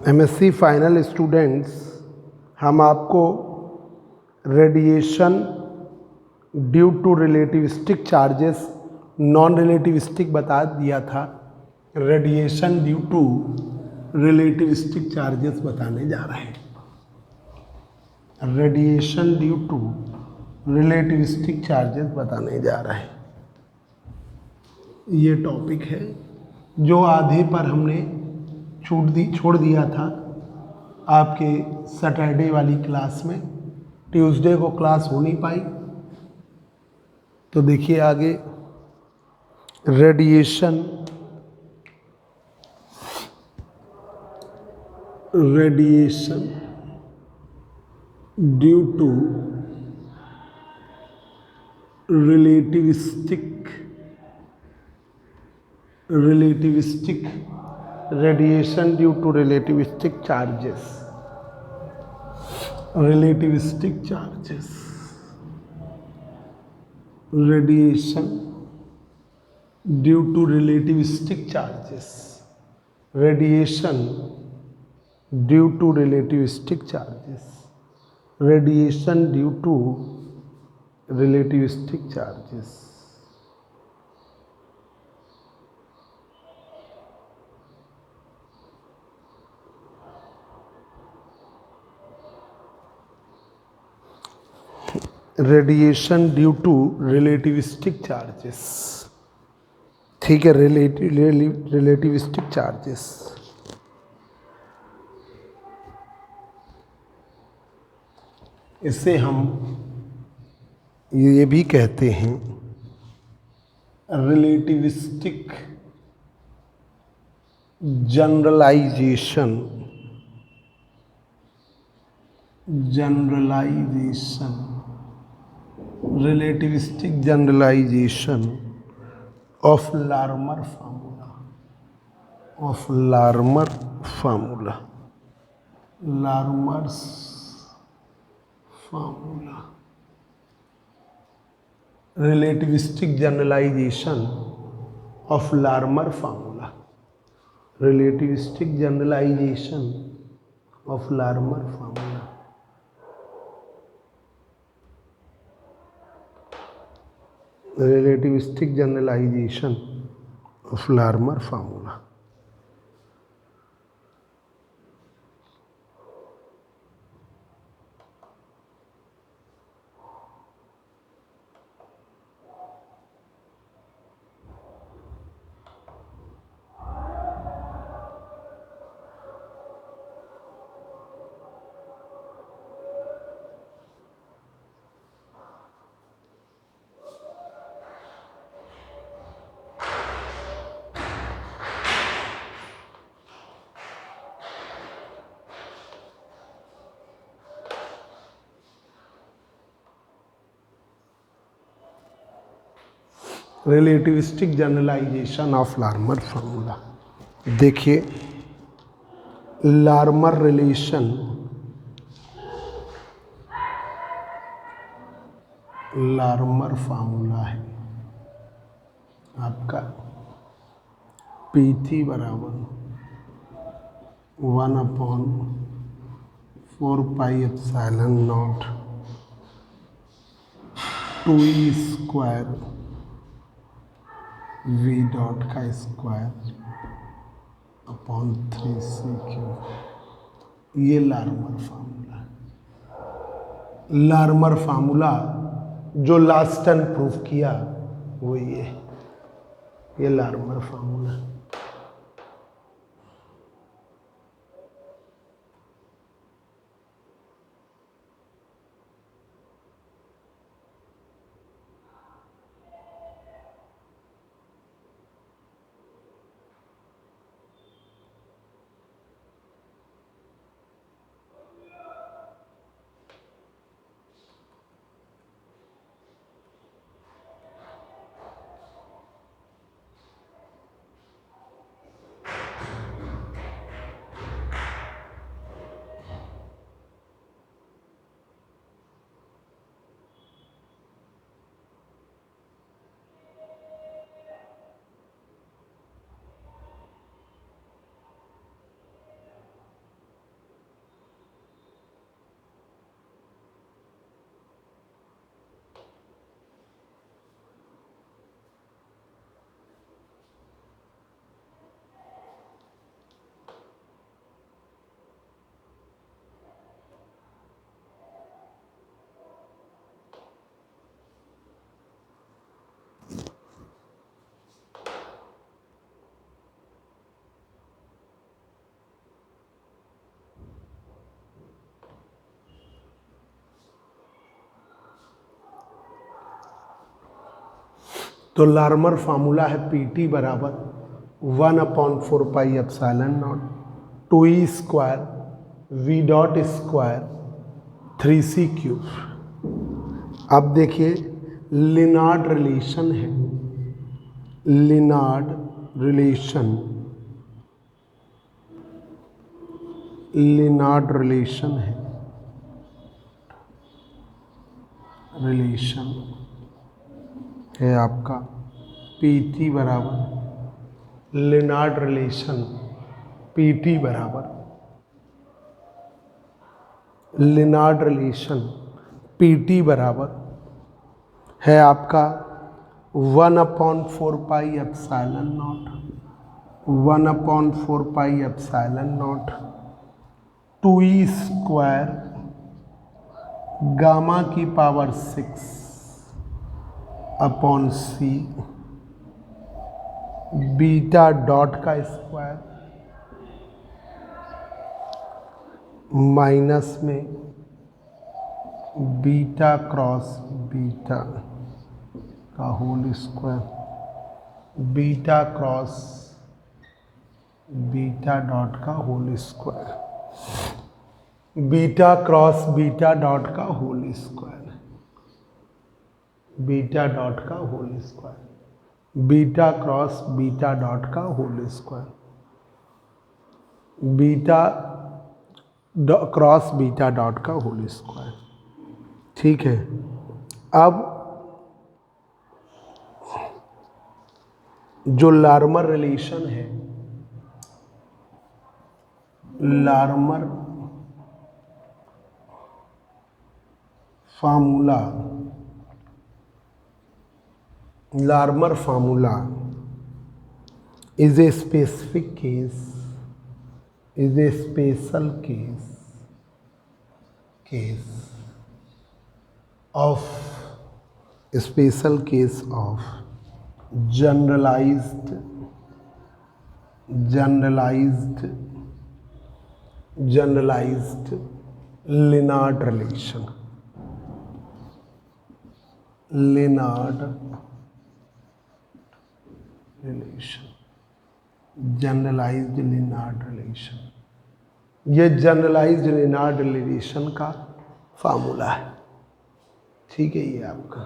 MSc final students, हम आपको radiation due to relativistic charges non relativistic बता दिया था। Radiation due to relativistic charges बताने जा रहे हैं। Radiation due to relativistic charges बताने जा रहे हैं। ये टॉपिक है जो आधे पर हमने छोड़ दिया था आपके सैटरडे वाली क्लास में। ट्यूसडे को क्लास हो नहीं पाई, तो देखिए आगे radiation due to relativistic radiation due to relativistic charges radiation due to relativistic charges radiation due to relativistic charges radiation due to relativistic charges. Radiation due to relativistic charges, ठीक है। Relativistic charges, इसे हम ये भी कहते हैं relativistic generalization relativistic generalisation of Larmor formula Larmor's formula relativistic generalisation of Larmor formula relativistic generalisation of Larmor formula. Relativistic generalisation of Larmor formula. Relativistic generalisation of Larmor formula. देखिए Larmor relation Larmor formula है आपका P3 बराबर 1/4πε0 2E² V dot का square upon 3c³। ये Larmor formula है। Larmor formula जो last time proof किया वो ये लार्मर फार्मूला है। तो लार्मर फार्मूला है PT बराबर 1/4πε0 2E² V.2 3C³। अब देखिए लिनार्ड रिलेशन है, लिनार्ड रिलेशन, लिनार्ड रिलेशन है, रिलेशन है आपका PT बराबर लिनार्ड रिलेशन PT बराबर लिनार्ड रिलेशन PT बराबर है आपका 1/4πε0 1/4πε0 2E² गामा की पावर 6/C बीटा डॉट का स्क्वायर माइनस में बीटा क्रॉस बीटा का whole square beta cross beta dot का whole square beta cross beta dot का होल स्क्वायर बीटा डॉट का whole square beta cross beta dot का whole square beta cross beta dot का whole square. ठीक है, अब जो लार्मर रिलेशन है, Larmor formula, Larmor formula is a specific case, is a special case of special case of generalized Linard relation, Linard relation, generalized Lienard relation. ये generalized Lienard relation का formula है। ठीक है, ये आपका।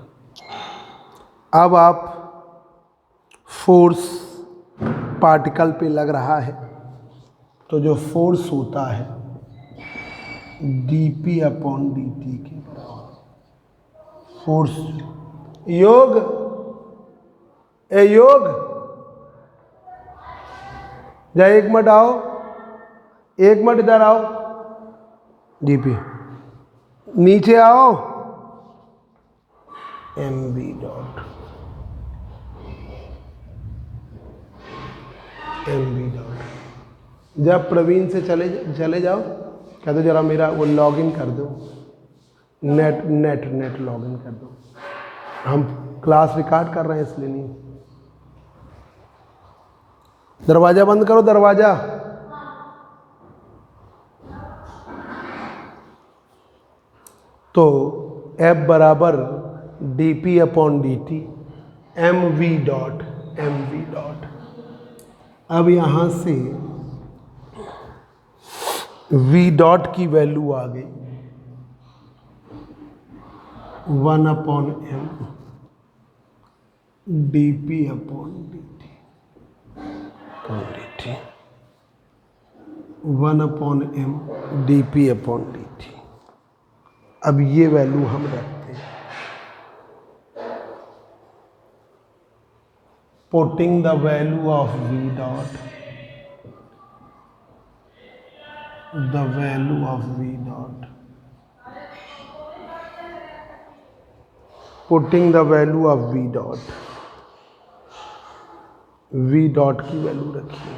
अब आप फोर्स पार्टिकल पे लग रहा है तो जो फोर्स होता है dp/dt के बराबर फोर्स। योग योग जा, एक मिनट आओ, एक मिनट इधर आओ। dp नीचे आओ। mv डॉट जब प्रवीण से चले जाओ, कह दो जरा मेरा वो लॉगिन कर दो, नेट लॉगिन कर दो। हम क्लास रिकॉर्ड कर रहे हैं इसलिए नहीं। दरवाजा बंद करो, दरवाजा। तो F बराबर dp/dt mv डॉट। अब यहाँ से v डॉट की वैल्यू आ गई 1/m dp/dt 1/m dp/dt। अब ये वैल्यू हम रखते हैं। Putting the value of v dot, the value of v dot, putting the value of v dot की वैल्यू रखिए।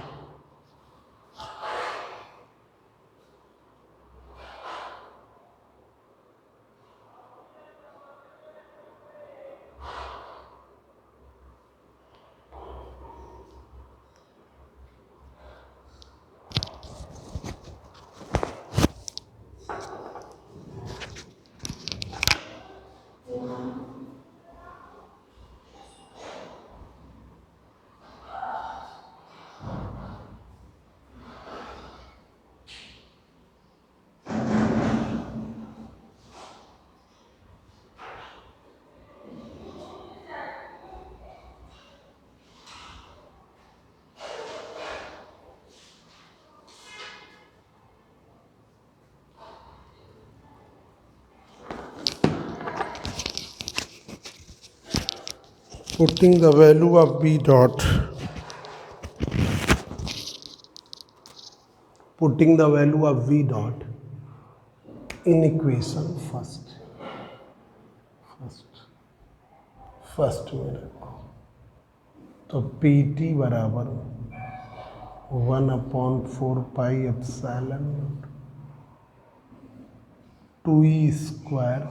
putting the value of v dot, putting the value of v dot in equation first में रखो, तो P T बराबर 1/4πε 2e²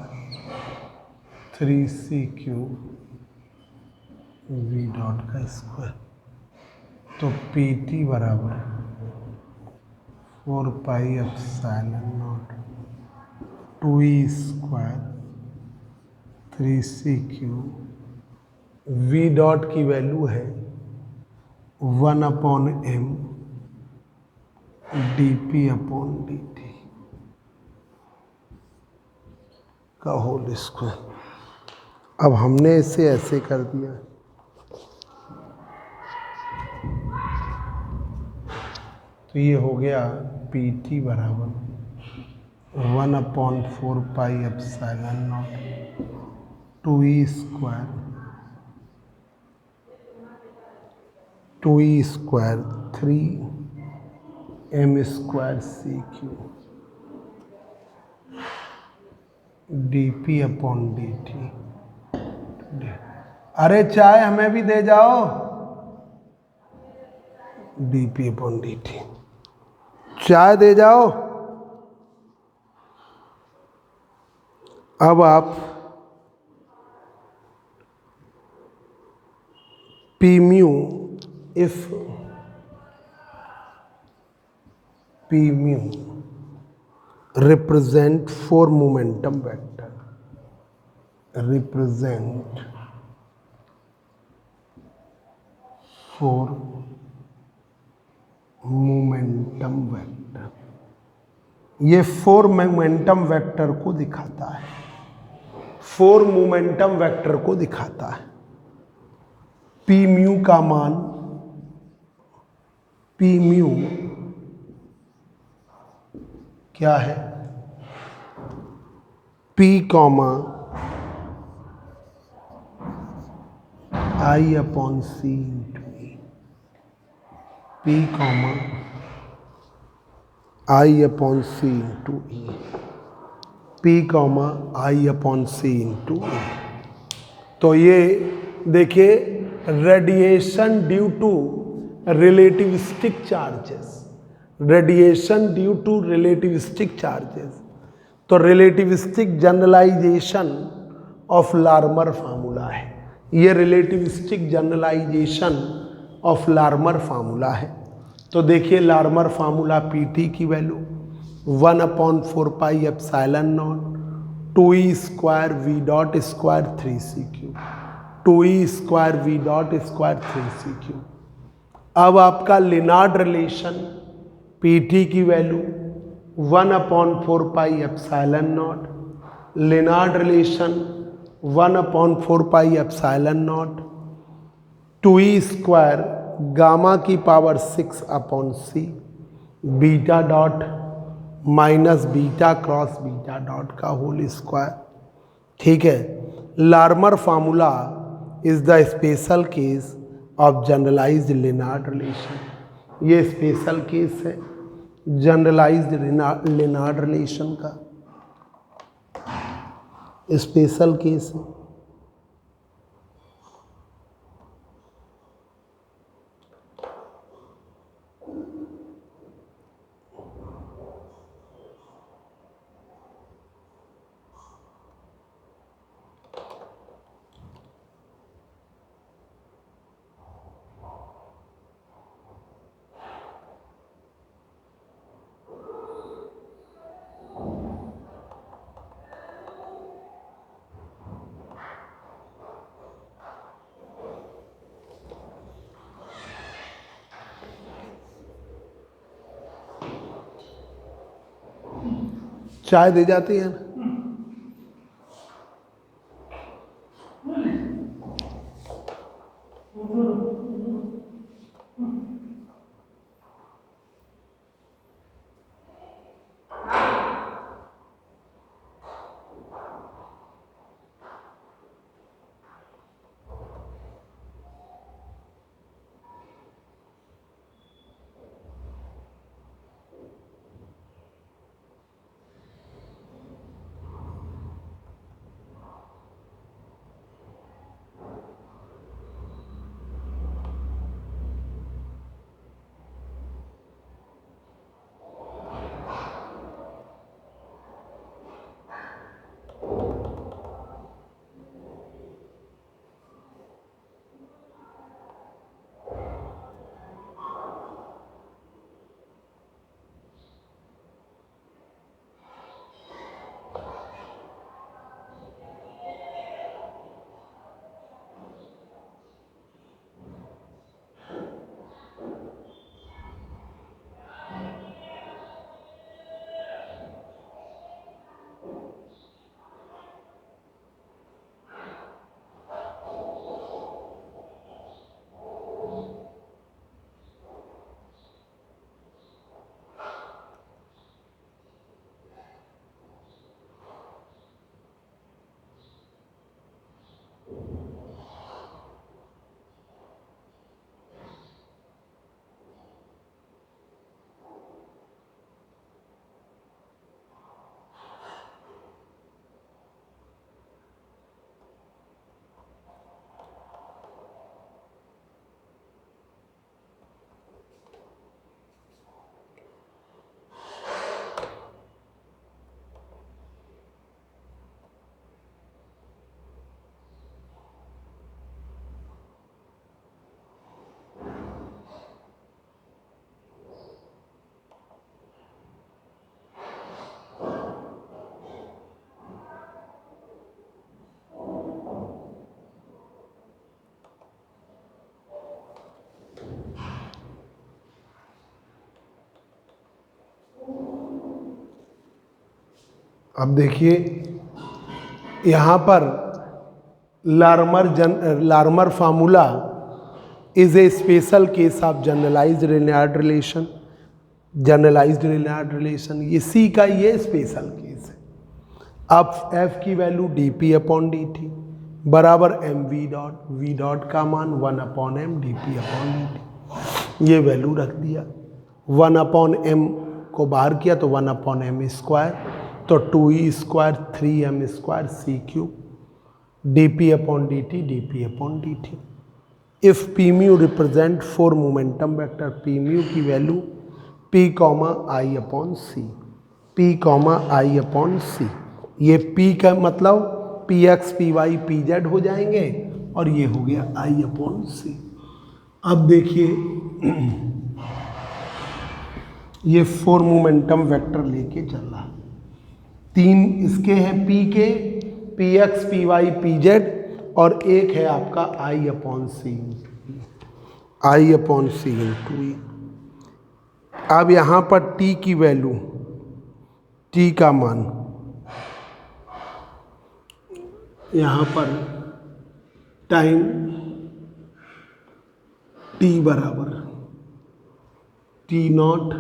3c³ V dot का square, तो P T बराबर 4πε 2e² 3c³ V dot की वैल्यू है 1/m dp/dt का होल स्क्वायर। अब हमने इसे ऐसे कर दिया, तो ये हो गया पी टी बराबर 1/4πε 2e² 3m²c³ dp/dt। अरे चाय हमें भी दे जाओ, dp/dt, चाय दे जाओ। अब आप p mu, if p mu represent 4 momentum vector, represent 4 momentum vector, ये 4 मोमेंटम वेक्टर को दिखाता है, 4 मोमेंटम वेक्टर को दिखाता है। पी म्यू का मान, पी म्यू क्या है, P, I/C into E, P, I/C into E, P, I/C into E। तो ये देखिए, radiation due to relativistic charges, radiation due to relativistic charges, तो relativistic generalisation of Larmor formula है, ये relativistic generalisation of Larmor formula है। तो देखिए Larmor formula P T की value 1/4πε 2e² v dot square 3c³, 2e² v dot square 3c³। अब आपका Lienard relation P T की value 1/4πε, Lienard relation 1/4πε 2e² gamma की power 6/c beta dot minus beta cross beta dot का whole square. ठीक है, Larmor formula is the special case of generalized Lienard relation, ये special case है generalized Lienard relation का, special case है। चाय दे जाती है ना, अब देखिए यहाँ पर Larmor formula is a special case of generalized linear relation. Generalized linear relation ये सी का ये स्पेशल केस है। अब एफ की value D P upon D T बराबर एम वी डॉट का मान 1/m D P upon D T, ये वैल्यू रख दिया। 1/m को बाहर किया तो 1/m², तो 2e² 3m² c³ D P upon D T D P upon D T. If P mu represent 4 momentum vector, P mu की value p, i upon C, p, i upon C. ये p का मतलब px, py, pz हो जाएंगे और ये हो गया i अपॉन सी। अब देखिए ये 4 मोमेंटम वेक्टर लेके चल रहा, 3 इसके हैं p के, px, py, pz, और एक है आपका i upon C, i upon C into E. अब यहाँ पर t की वैल्यू, t का मान यहाँ पर टाइम t बराबर t0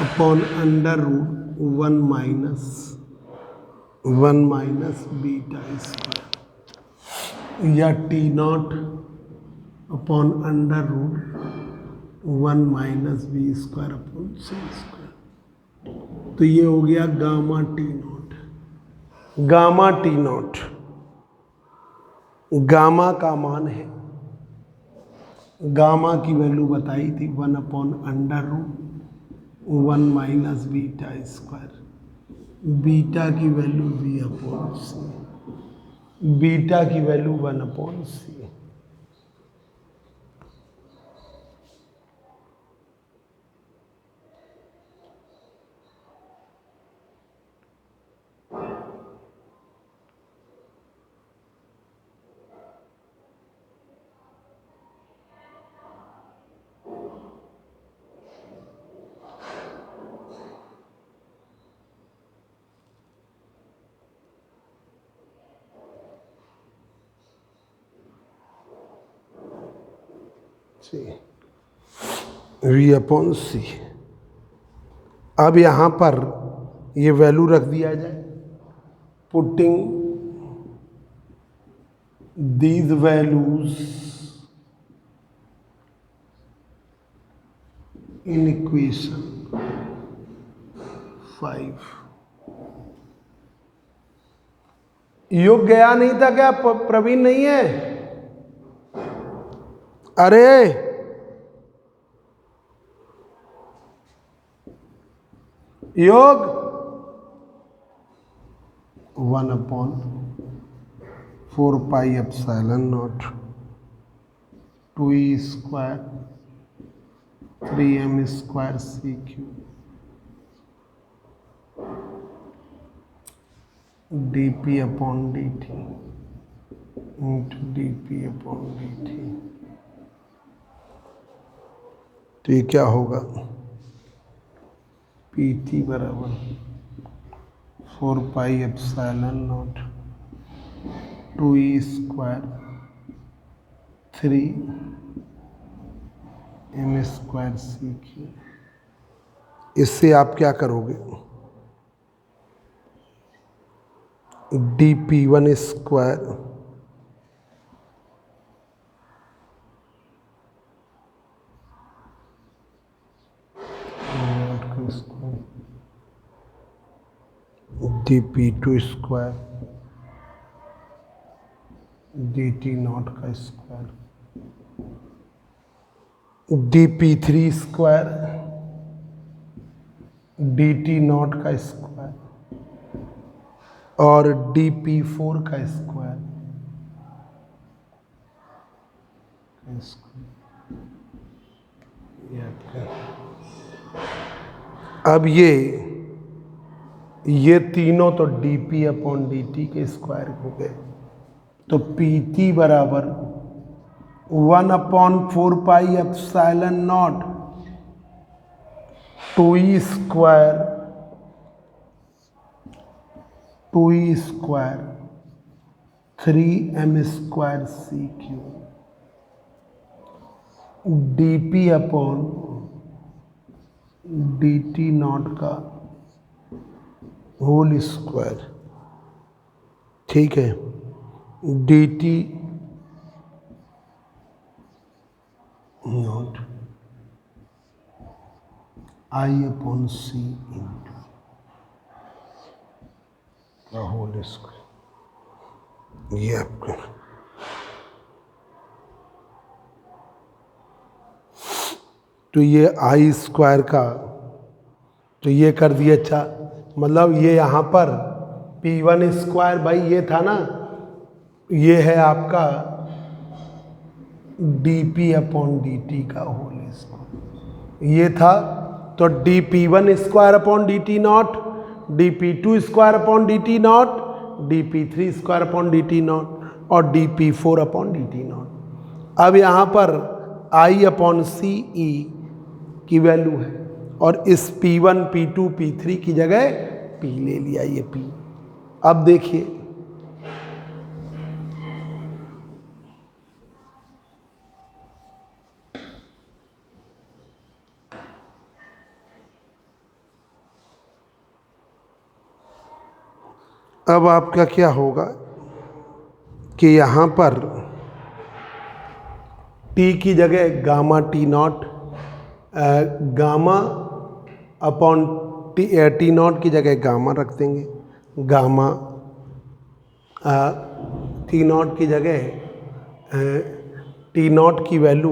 upon √1 minus beta square, या t0 upon √1 minus b² upon c²। तो ये हो गया gamma t0। Gamma t0 gamma का मान है, गामा की वैल्यू बताई थी 1/√1 माइनस बीटा²। बीटा की वैल्यू v अपॉन सी, बीटा की वैल्यू 1/c। v अपॉन सी। अब यहाँ पर ये वैल्यू रख दिया जाए, putting these values in equation 5। योग गया नहीं था क्या? प्रवीण नहीं है? अरे योग 1/4πε0 2e² 3m² c³ dp upon dt into dp upon dt। तो ये क्या होगा? PT बराबर 4πε0 2e² 3m² c³। इससे आप क्या करोगे? dp1² dp2² dt0 का स्क्वायर dp3² dt0 का स्क्वायर और dp4 का स्क्वायर। अब ये तीनों तो dp अपॉन dt के स्क्वायर हो गए। तो PT बराबर 1/4πε0 2e² 2e² 3m² CQ dp upon dt not का होल स्क्वायर, ठीक है, dt not I upon C into का होल स्क्वायर। ये आपका तो ये I² का तो ये कर दिया। अच्छा, मतलब ये यहाँ पर P1² भाई ये था ना, ये है आपका dp अपॉन dt का होल स्क्वायर, ये था। तो dp1² upon dt not, dp2² upon dt not, dp3² upon dt not और dp4 अपॉन dt नॉट। अब यहाँ पर I अपॉन सी ई की वैल्यू है और इस P1 P2 P3 की जगह P ले लिया, ये P। अब देखिए अब आपका क्या होगा कि यहाँ पर T की जगह gamma T not, gamma upon T naught की जगह गामा रख देंगे, गामा टी नॉट की जगह टी नॉट की वैल्यू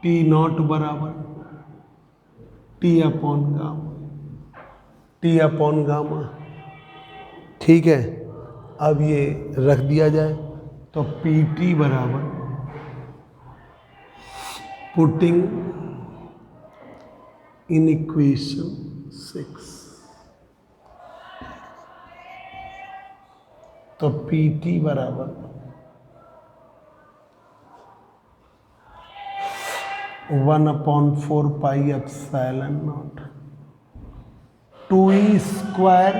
टी नॉट बराबर T upon gamma, T upon gamma, ठीक है। अब ये रख दिया जाए तो पी टी बराबर पुटिंग इन इक्वेशन 6, तो पी टी बराबर 1/4 pi epsilon naught 2e²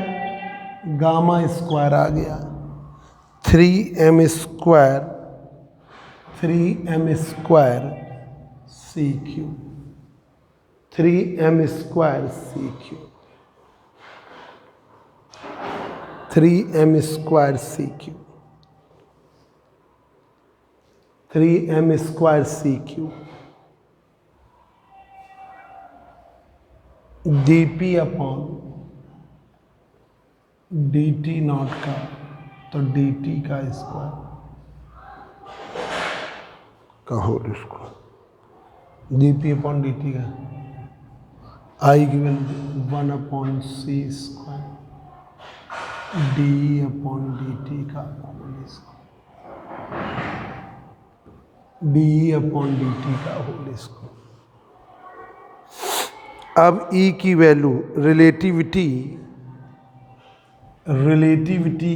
gamma square आ गया 3m² CQ 3m² CQ 3m² CQ 3m² CQ dp upon dt not का तो dt का स्क्वायर का whole square, dp upon dt का I की value 1/c² d upon dt का whole square, d upon dt का होल स्क्वायर। अब E की value relativity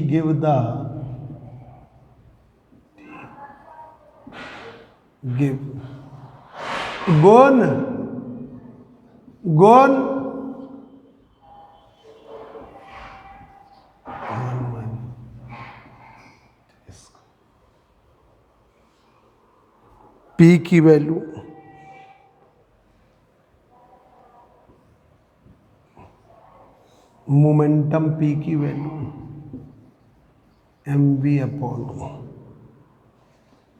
give the give gone P की वैल्यू मोमेंटम P की value mv upon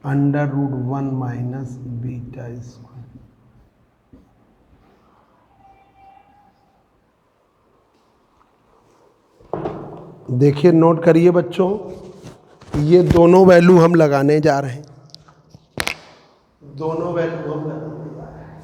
√1 minus beta square. देखिए, note करिए बच्चों, ये दोनों वैल्यू हम लगाने जा रहे हैं, दोनों वैल्यू हम लगाने जा रहे हैं।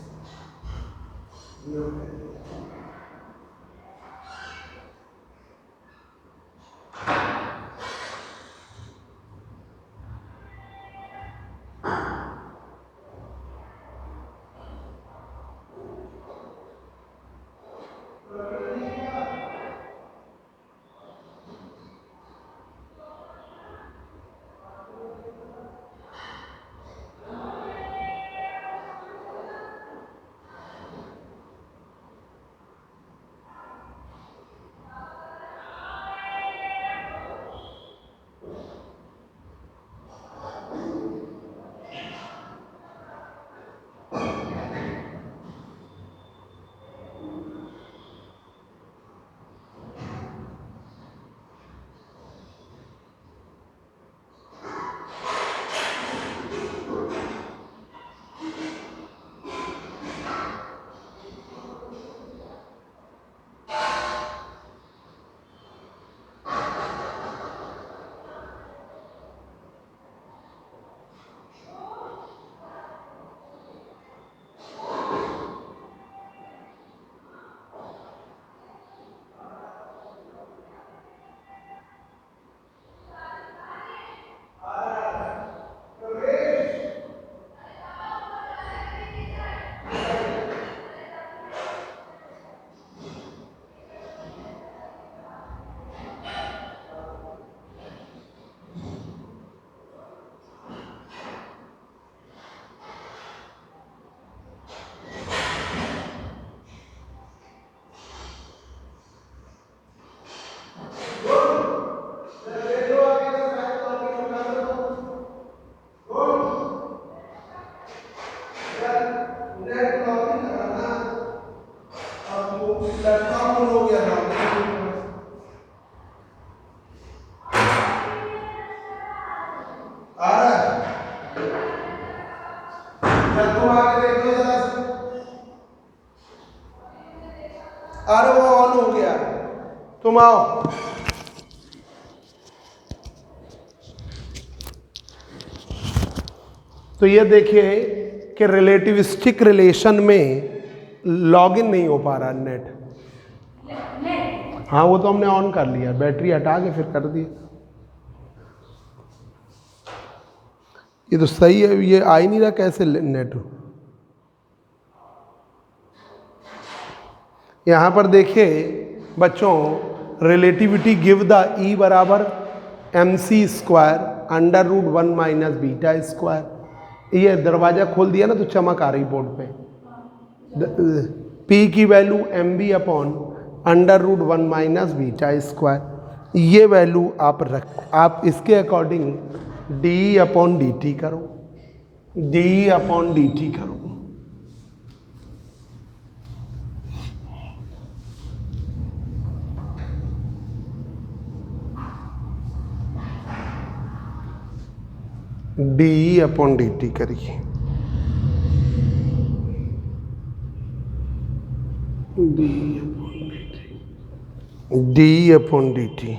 लैपटॉप ऑन हो गया था। आ रहा है? चल तुम आके देख लो जरा से। अरे वो ऑन हो गया, तुम आओ। तो ये देखिए कि रिलेटिविस्टिक रिलेशन में लॉगिन नहीं हो पा रहा नेट। हाँ वो तो हमने ऑन कर लिया, बैटरी हटा के फिर कर दिया। ये तो सही है, ये आ ही नहीं रहा कैसे नेट। यहाँ पर देखिए बच्चों, रिलेटिविटी गिव द ई बराबर MC square under root 1 minus beta square. ये दरवाज़ा खोल दिया ना तो चमक आ रही बोर्ड पे। P की value MB upon under root 1 minus beta square. ये वैल्यू आप इसके according D upon D T करो, डी अपॉन डी टी करो। डी अपॉन डी टी करिए, डी अपॉन डी टी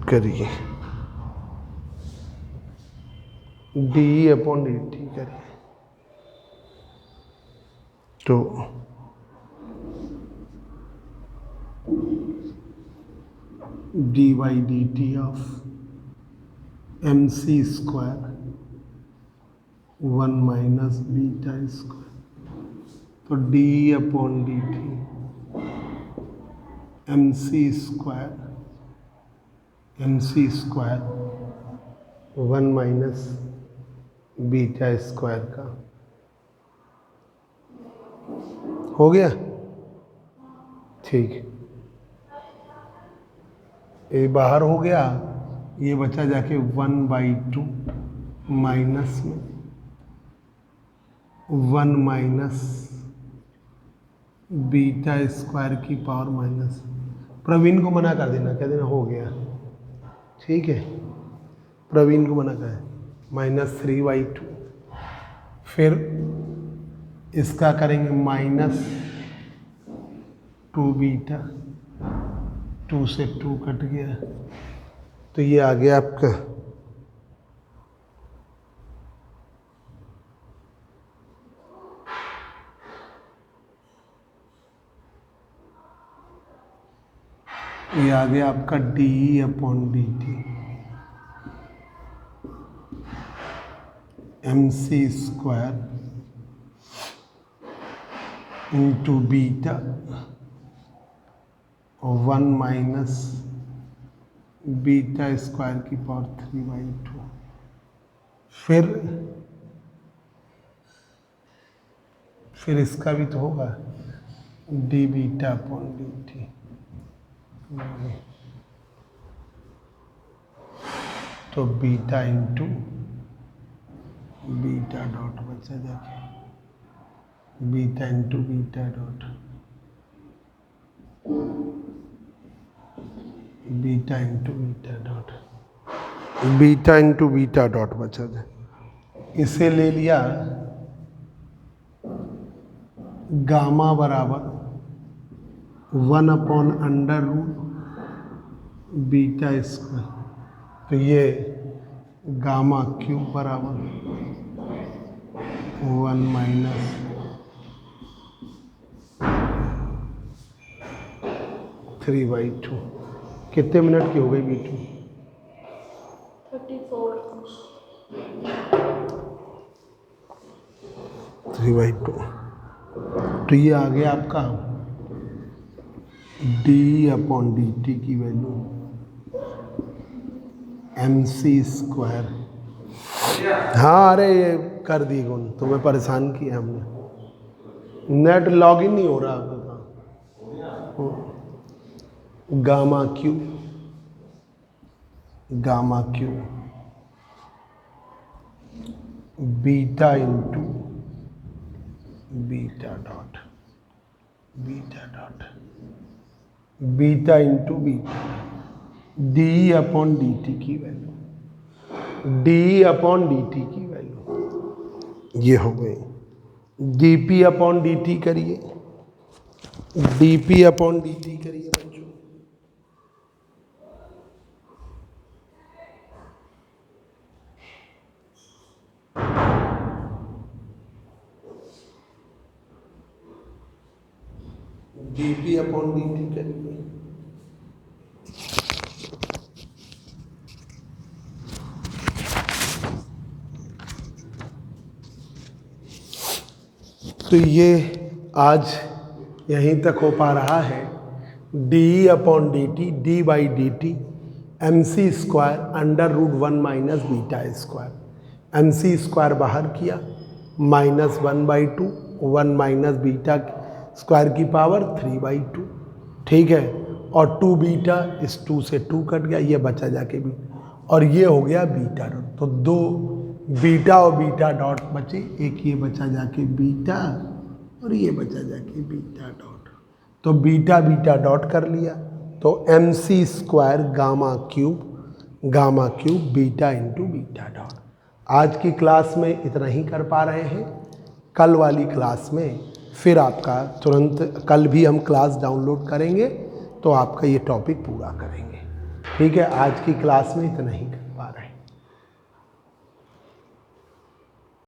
करिए, डी अपॉन डी टी करिए। तो D by D T of MC square 1 minus beta square. तो D upon D T MC square 1 minus beta square का हो गया। ठीक, ये बाहर हो गया, ये बचा जाके 1/2 माइनस में 1 माइनस बीटा स्क्वायर की पावर माइनस। प्रवीण को मना कर देना, कह देना हो गया। ठीक है, प्रवीण को मना कर, -3/2। फिर इसका करेंगे -2 बीटा, 2 से 2 कट गया, तो ये आ गया आपका ये आ गया आपका D upon D T MC square into beta 1 minus beta square की पावर 3/2। फिर इसका भी तो होगा D beta upon D T. तो बीटा इंटू बीटा डॉट बचा जाके, beta into beta dot, beta into beta dot, beta into beta dot बचा जाए। इसे ले लिया गामा बराबर 1 upon under root beta square. तो ये गामा क्यूब बराबर 1 माइनस 3/2। कितने मिनट की हो गई बीटू? 3/2। तो ये आ गया आपका डी अपॉन डी टी की वैल्यू MC स्क्वायर। हाँ अरे ये कर दी गुण, तुम्हें परेशान किया हमने, नेट लॉगिन नहीं हो रहा आपका। Gamma q beta into beta dot, beta dot beta into beta D upon D T की value, D upon D T की वैल्यू ये हो गई। D P upon D T करिए, D P upon D T करिए बच्चों। D P upon D T करिए। तो ये आज यहीं तक हो पा रहा है। D upon D T, D by D T M C square under root 1 minus beta square. M C square बाहर किया, माइनस 1/2, 1 माइनस बीटा स्क्वायर की पावर 3/2, ठीक है। और 2 बीटा, इस 2 से 2 कट गया, ये बचा जाके बीटा, और ये हो गया बीटा डॉट। तो 2 बीटा और बीटा डॉट बचे, एक ये बचा जाके बीटा और ये बचा जाके बीटा डॉट। तो बीटा बीटा डॉट कर लिया, तो M C square gamma cube beta into beta dot. आज की क्लास में इतना ही कर पा रहे हैं। कल वाली क्लास में फिर आपका तुरंत, कल भी हम क्लास डाउनलोड करेंगे तो आपका ये टॉपिक पूरा करेंगे, ठीक है। आज की क्लास में इतना ही